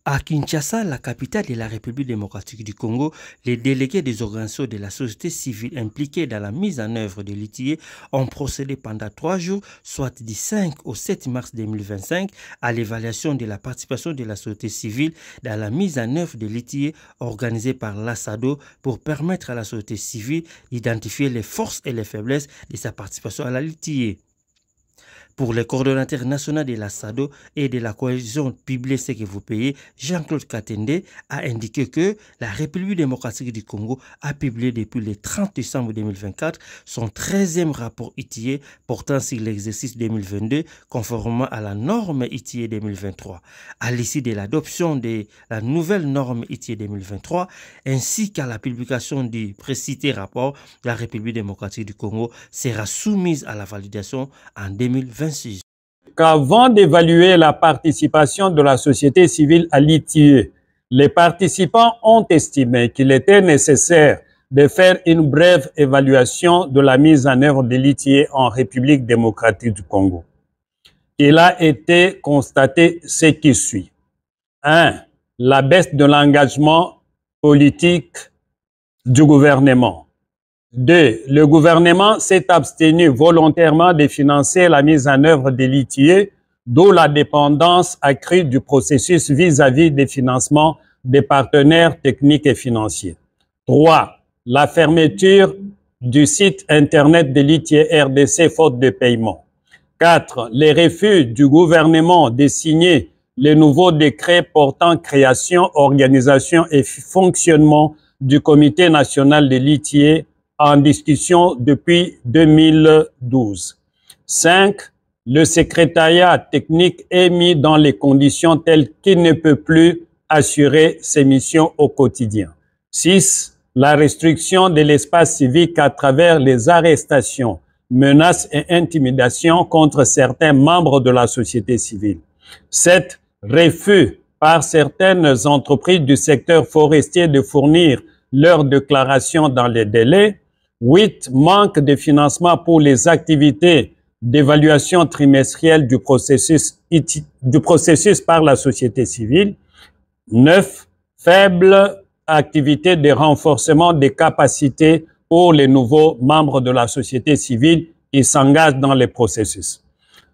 À Kinshasa, la capitale de la République démocratique du Congo, les délégués des organisations de la société civile impliqués dans la mise en œuvre de l'ITIE ont procédé pendant 3 jours, soit du 5 au 7 mars 2025, à l'évaluation de la participation de la société civile dans la mise en œuvre de l'ITIE organisée par l'ASADO pour permettre à la société civile d'identifier les forces et les faiblesses de sa participation à la l'ITIE. Pour le coordonnateur national de la SADO et de la coalition Publiez ce que vous payez, Jean-Claude Katende a indiqué que la République démocratique du Congo a publié depuis le 30 décembre 2024 son 13e rapport ITIE portant sur l'exercice 2022 conformément à la norme ITIE 2023. À l'issue de l'adoption de la nouvelle norme ITIE 2023 ainsi qu'à la publication du précité rapport, la République démocratique du Congo sera soumise à la validation en 2026. Qu'avant d'évaluer la participation de la société civile à l'ITIE, les participants ont estimé qu'il était nécessaire de faire une brève évaluation de la mise en œuvre de l'ITIE en République démocratique du Congo. Il a été constaté ce qui suit. 1. La baisse de l'engagement politique du gouvernement. 2. Le gouvernement s'est abstenu volontairement de financer la mise en œuvre de l'ITIE, d'où la dépendance accrue du processus vis-à-vis des financements des partenaires techniques et financiers. 3. La fermeture du site Internet de l'ITIE RDC faute de paiement. 4. Les refus du gouvernement de signer les nouveaux décrets portant création, organisation et fonctionnement du Comité national de l'ITIE en discussion depuis 2012. 5. Le secrétariat technique est mis dans les conditions telles qu'il ne peut plus assurer ses missions au quotidien. 6. La restriction de l'espace civique à travers les arrestations, menaces et intimidations contre certains membres de la société civile. 7. Refus par certaines entreprises du secteur forestier de fournir leurs déclarations dans les délais. 8. Manque de financement pour les activités d'évaluation trimestrielle du processus par la société civile. 9. Faible activité de renforcement des capacités pour les nouveaux membres de la société civile qui s'engagent dans les processus.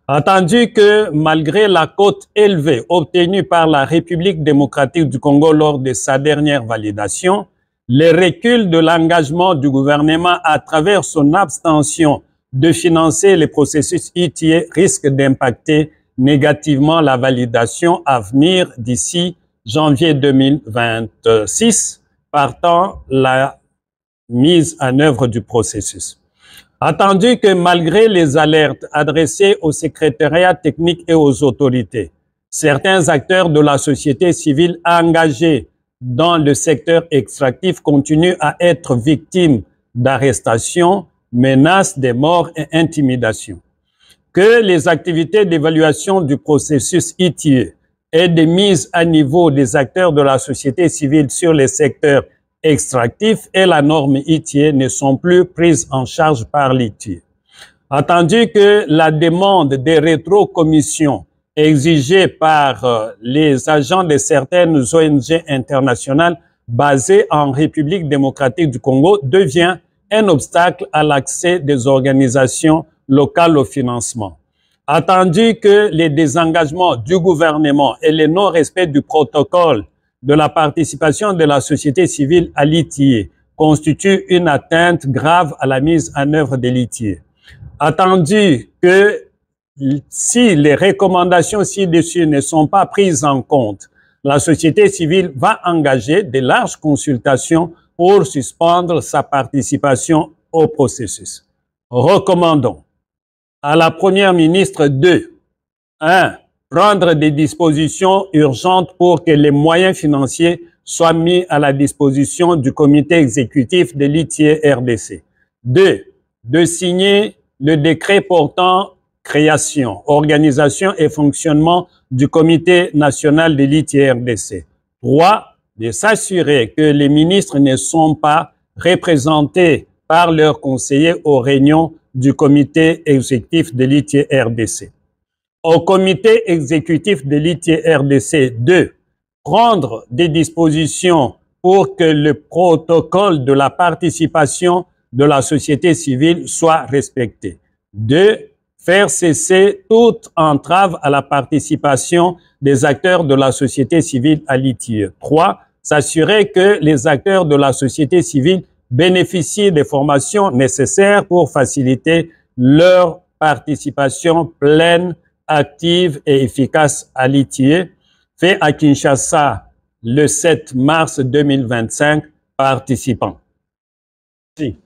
Attendu que malgré la cote élevée obtenue par la République démocratique du Congo lors de sa dernière validation, le recul de l'engagement du gouvernement à travers son abstention de financer les processus ITIE risque d'impacter négativement la validation à venir d'ici janvier 2026, partant la mise en œuvre du processus. Attendu que malgré les alertes adressées au secrétariat technique et aux autorités, certains acteurs de la société civile engagés dans le secteur extractif continuent à être victimes d'arrestations, menaces de mort et intimidations. Que les activités d'évaluation du processus ITIE et de mise à niveau des acteurs de la société civile sur les secteurs extractifs et la norme ITIE ne sont plus prises en charge par l'ITIE. Attendu que la demande des rétrocommissions exigée par les agents de certaines ONG internationales basées en République démocratique du Congo devient un obstacle à l'accès des organisations locales au financement. Attendu que les désengagements du gouvernement et le non-respect du protocole de la participation de la société civile à l'ITIE constituent une atteinte grave à la mise en œuvre de l'ITIE. Attendu que si les recommandations ci-dessus ne sont pas prises en compte, la société civile va engager de larges consultations pour suspendre sa participation au processus. Recommandons à la Première ministre de 1. Prendre des dispositions urgentes pour que les moyens financiers soient mis à la disposition du comité exécutif de l'ITIE RDC. 2. De signer le décret portant création, organisation et fonctionnement du comité national de l'ITIE RDC. 3. De s'assurer que les ministres ne sont pas représentés par leurs conseillers aux réunions du comité exécutif de l'ITIE RDC. Au comité exécutif de l'ITIE RDC 2, prendre des dispositions pour que le protocole de la participation de la société civile soit respecté. 2. Faire cesser toute entrave à la participation des acteurs de la société civile à l'ITIE. 3. S'assurer que les acteurs de la société civile bénéficient des formations nécessaires pour faciliter leur participation pleine, active et efficace à l'ITIE, fait à Kinshasa le 7 mars 2025, participants. Merci.